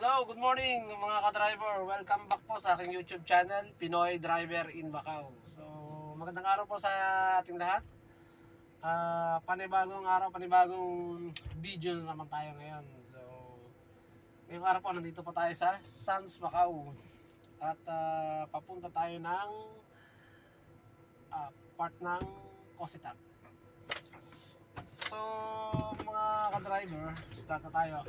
Hello, good morning mga ka-driver. Welcome back po sa aking YouTube channel, Pinoy Driver in Macau. So, magandang araw po sa ating lahat. Panibagong araw, panibagong video na naman tayo ngayon. So, ngayong araw po, nandito po tayo sa Sands, Macau. At papunta tayo ng part ng Cositac. So, mga ka-driver, start na tayo.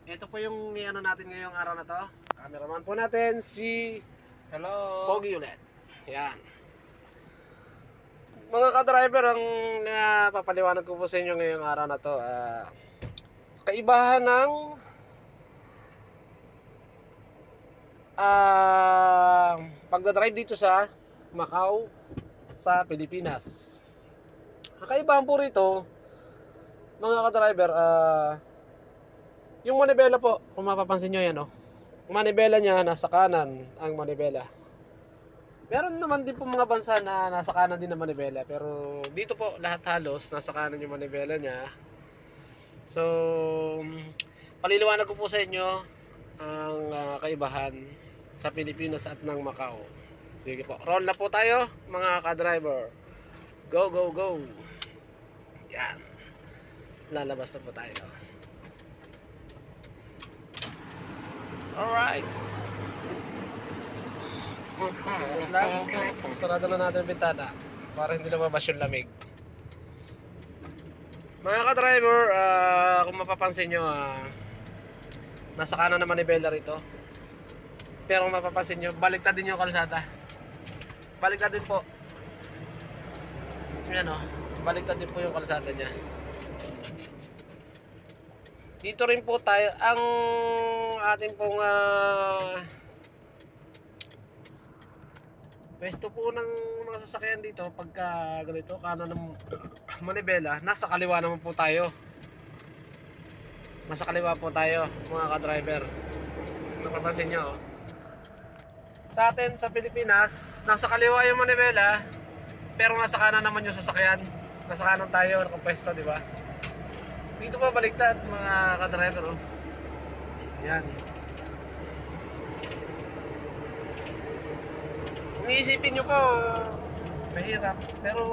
Ito po yung ano natin ngayong araw na to. Cameraman po natin si Hello. Pogi ulit. Yan. Mga ka-driver, ang papaliwanag ko po sa inyo ngayong araw na to, kaibahan ng pagdadrive dito sa Macau sa Pilipinas. Ang kaibahan po rito, mga ka-driver, yung manibela po, kung mapapansin nyo yan, manibela niya nasa kanan ang manibela. Meron naman din po mga bansa na nasa kanan din ang manibela, pero dito po lahat halos nasa kanan yung manibela niya. So, paliliwanag ko po sa inyo ang kaibahan sa Pilipinas at ng Macau. Sige po, roll na po tayo mga ka-driver. Go, go, go. Yan. Lalabas na po tayo. Alright. Sarado na natin ang bintana para hindi lumabas yung lamig. Mga ka-driver, kung mapapansin nyo, nasa kanan na manibela rito. Pero kung mapapansin nyo, baliktad din yung kalsada. Baliktad din po. Yan baliktad din po yung kalsada niya. Dito rin po tayo, ang ating pong pwesto po ng mga sasakyan dito pagka ganito, kanan ng manibela, nasa kaliwa naman po tayo. Nasa kaliwa po tayo mga ka-driver. Napapansin nyo, sa atin sa Pilipinas, nasa kaliwa yung manibela, pero nasa kanan naman yung sasakyan. Nasa kanan tayo, nakapwesto, di ba? Dito pa baliktad mga ka-driver. Yan. Kung iisipin nyo po, mahirap. Pero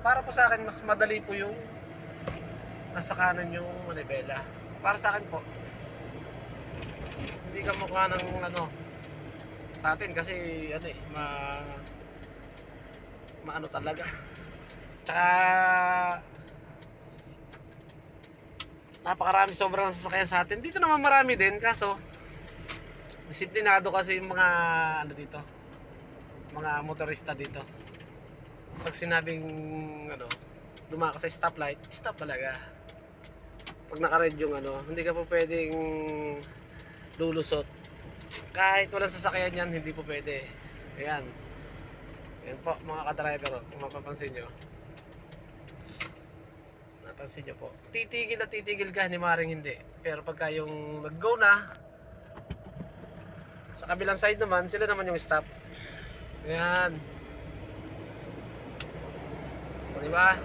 para po sa akin, mas madali po yung nasa kanan yung manibela. Para sa akin po. Hindi ka mukha ng sa atin kasi maano talaga. Tsaka napakarami sobrang sasakyan sa atin. Dito naman marami din, kaso disiplinado kasi yung mga dito, mga motorista dito. Pag sinabing dumakas sa stoplight, stop talaga. Pag naka-red yung hindi ka po pwedeng lulusot. Kahit walang sasakyan yan, hindi po pwede. Ayan. Ayan po mga ka-driver, kung mapapansin nyo. Napansin nyo po. Titigil at titigil ka, hindi maring hindi. Pero pagka yung nag-go na, sa kabilang side naman, sila naman yung stop. Ayan. O diba?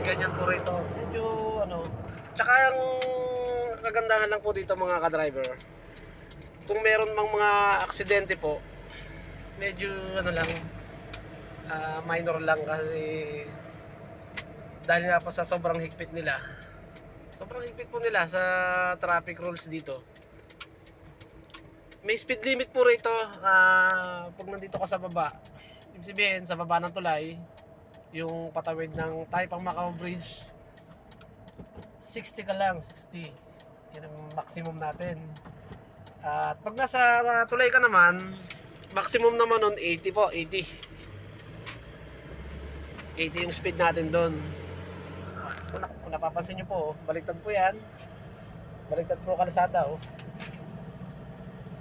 Ganyan po rito. Medyo tsaka yung kagandahan lang po dito mga ka-driver, kung meron mang mga aksidente po, medyo minor lang kasi dahil nga po sa sobrang higpit nila. Sobrang higpit po nila sa traffic rules dito. May speed limit po rito pag nandito ka sa baba. Ibig sabihin sa baba ng tulay, yung patawid ng Taipang Macau Bridge, 60 ka lang, 60. Yan ang maximum natin. At pag nasa tulay ka naman, maximum naman nun 80 po, 80. 80 yung speed natin doon. Kung napapansin nyo po, baliktad po yan. Baliktad po kalsada,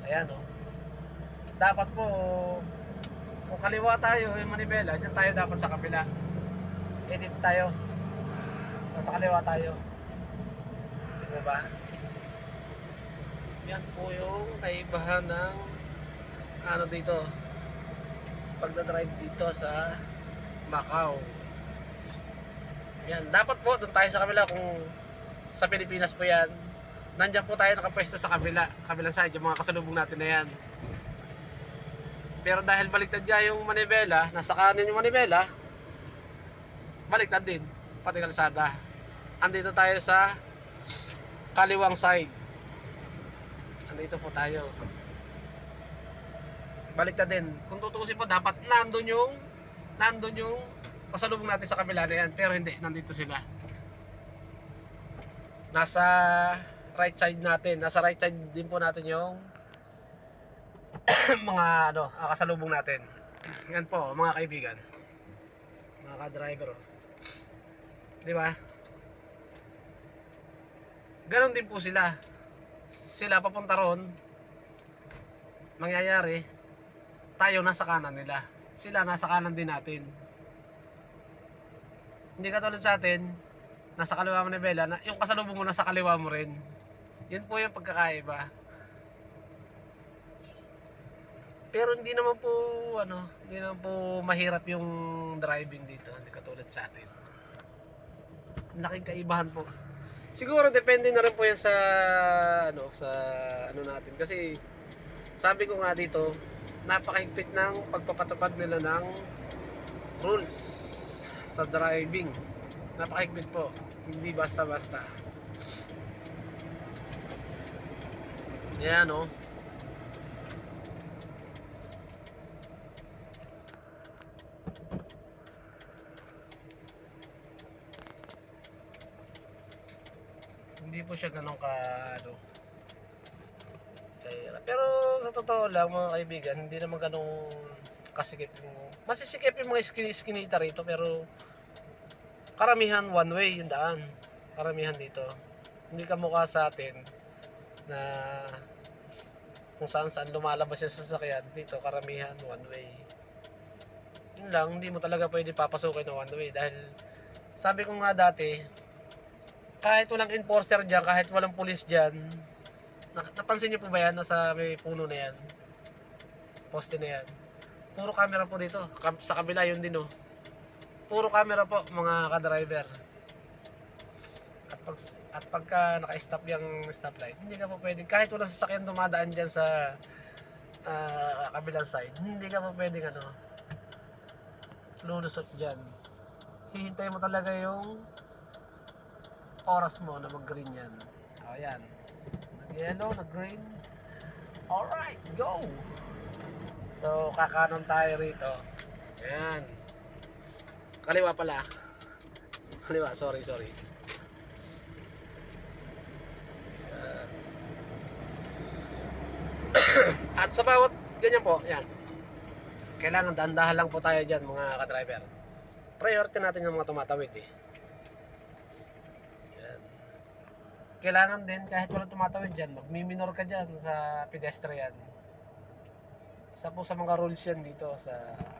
Ayan, dapat po, kung kaliwa tayo, yung manibela, dyan tayo dapat sa kabila. Dito tayo. Nasa kaliwa tayo. Diba? Yan po yung kaibahan ng dito, pagdadrive dito sa Macau. Yan, dapat po doon tayo sa kabila kung Sa Pilipinas po yan. Nandyan po tayo nakapwesto sa kabilang side, yung mga kasalubong natin na yan. Pero dahil baliktad niya yung manibela, nasa kanan yung manibela, baliktad din, pati kalsada. Andito tayo sa kaliwang side. Andito po tayo. Baliktad din. Kung tutuusin po, dapat nandun yung kasalubong natin sa kabila na yan. Pero hindi, nandito sila. Nasa right side natin. Nasa right side din po natin yung mga kasalubong natin. Yan po, mga kaibigan. Mga ka-driver. Di ba? Ganon din po sila. Sila papunta ron. Mangyayari, tayo nasa kanan nila. Sila nasa kanan din natin. Hindi katulad sa atin, nasa kaliwa mo ni Bella, yung kasalubong mo nasa kaliwa mo rin. Yun po yung pagkakaiba. Pero hindi naman po mahirap yung driving dito, hindi katulad sa atin. Laking kaibahan po. Siguro depende na rin po yan sa natin kasi sabi ko nga dito, napakahigpit ng pagpapatupad nila ng rules sa driving. Napakahigpit po, hindi basta-basta. Yan hindi po siya ganun pero sa totoo lang mga kaibigan, hindi naman ganun kasikip masisikip yung mga iskinita rito, pero karamihan one way yung daan. Karamihan dito. Hindi kamukha sa atin na kung saan lumalabas yung sasakyan. Dito karamihan one way. Yun lang, hindi mo talaga pwede papasukin ng one way dahil sabi ko nga dati, kahit walang enforcer dyan, kahit walang pulis dyan, napansin niyo po ba yan nasa may puno na yan, poste na yan, puro camera po dito. Sa kabila yun din puro camera po mga ka-driver. At pagka naka-stop yung stoplight, hindi ka po pwedeng, kahit walang sasakyan dumadaan dyan sa kabilang side, hindi ka po pwedeng lulusot dyan. Hihintay mo talaga yung oras mo na mag-green yan. Ayan, nag-yellow, nag-green. Alright, go! So kakanan tayo rito. Ayan, kaliwa pala. Kaliwa, sorry. At sa bawat ganyan po, yan, kailangan dahan-dahan lang po tayo dyan mga ka-driver. Priority natin yung mga tumatawid yan. Kailangan din kahit walang tumatawid dyan, magmi-minor ka dyan sa pedestrian. Isa po sa mga rules yan dito sa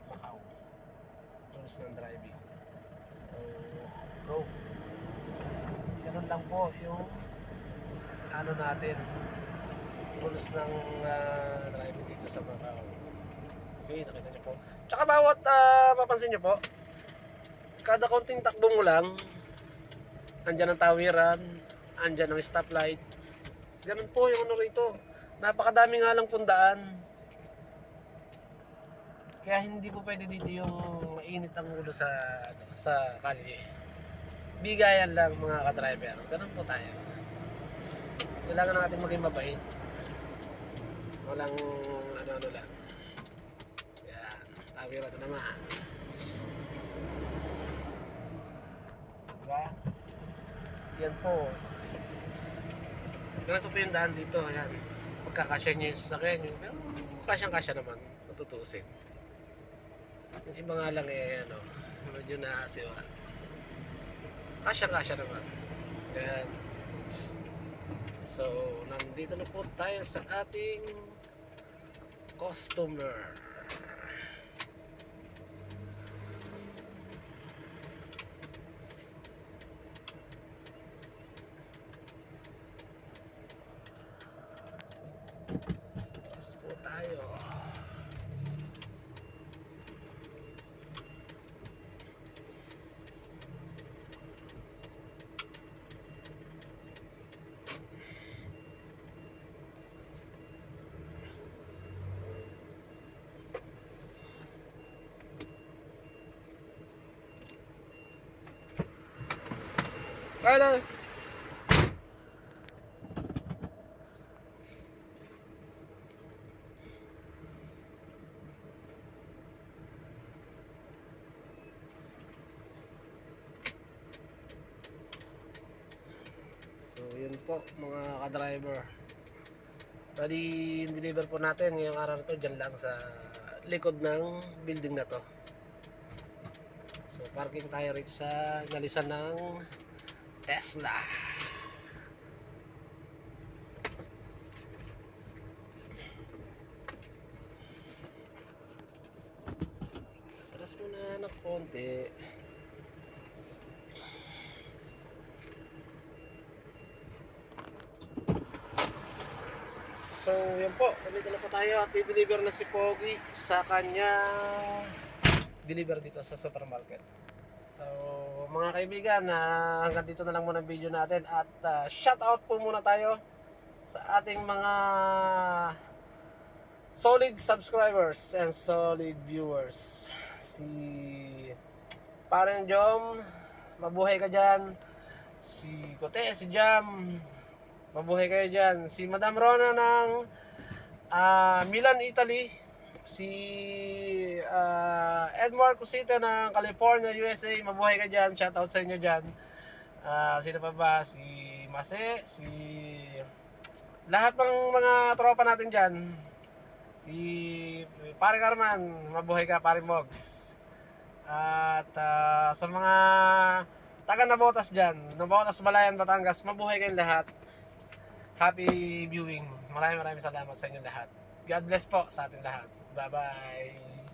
Macau, rules ng driving. So go. Ganun lang po yung natin, rules ng driving dito sa Macau. See, nakita nyo po. Tsaka bawat mapansin nyo po, kada konting takbo mo lang, andyan ang tawiran, andyan ang stoplight. Ganun po yung rito. Napakadami nga lang pundaan. Kaya hindi po pwede dito yung mainit ang ulo sa kalye. Bigayan lang mga ka-driver. Ganun po tayo. Kailangan natin maging mabait. Walang lang. Yan, tawiran na naman. Diba? Yan po. Ganito po yung daan dito. Yan. Pagkakasya nyo yung sasakyan nyo. Pero kasyang-kasya naman. Matutusin. Yung iba nga lang medyo naasiwa. Kasyang-kasya naman. Yan. So, nandito na po tayo sa ating customer. Tapos po tayo. Ano? So, yun po mga ka-driver. Bali, deliver po natin ngayong araw na to dyan lang sa likod ng building na to. So, parking tayo rito sa inalisan ng Tesla. Atras muna ng konti. So, yan po. Dito na po tayo at i-deliver na si Pogi sa kanya deliver dito sa supermarket. So, mga kaibigan, hanggang dito na lang muna ang video natin at shout out po muna tayo sa ating mga solid subscribers and solid viewers. Si Parang Jom, mabuhay ka dyan. Si Kote, si Jam, mabuhay kayo dyan. Si Madam Rona ng Milan, Italy. Si Edmar Cusita ng California, USA. Mabuhay ka dyan. Shoutout sa inyo dyan. Sino pa ba? Si Mase. Si lahat ng mga tropa natin dyan. Si Pare Carman. Mabuhay ka, Pare Mogs. At sa mga taga Nabotas dyan, Nabotas, Balayan, Batangas, mabuhay kayong lahat. Happy viewing. Maraming salamat sa inyo lahat. God bless po sa ating lahat. Bye-bye.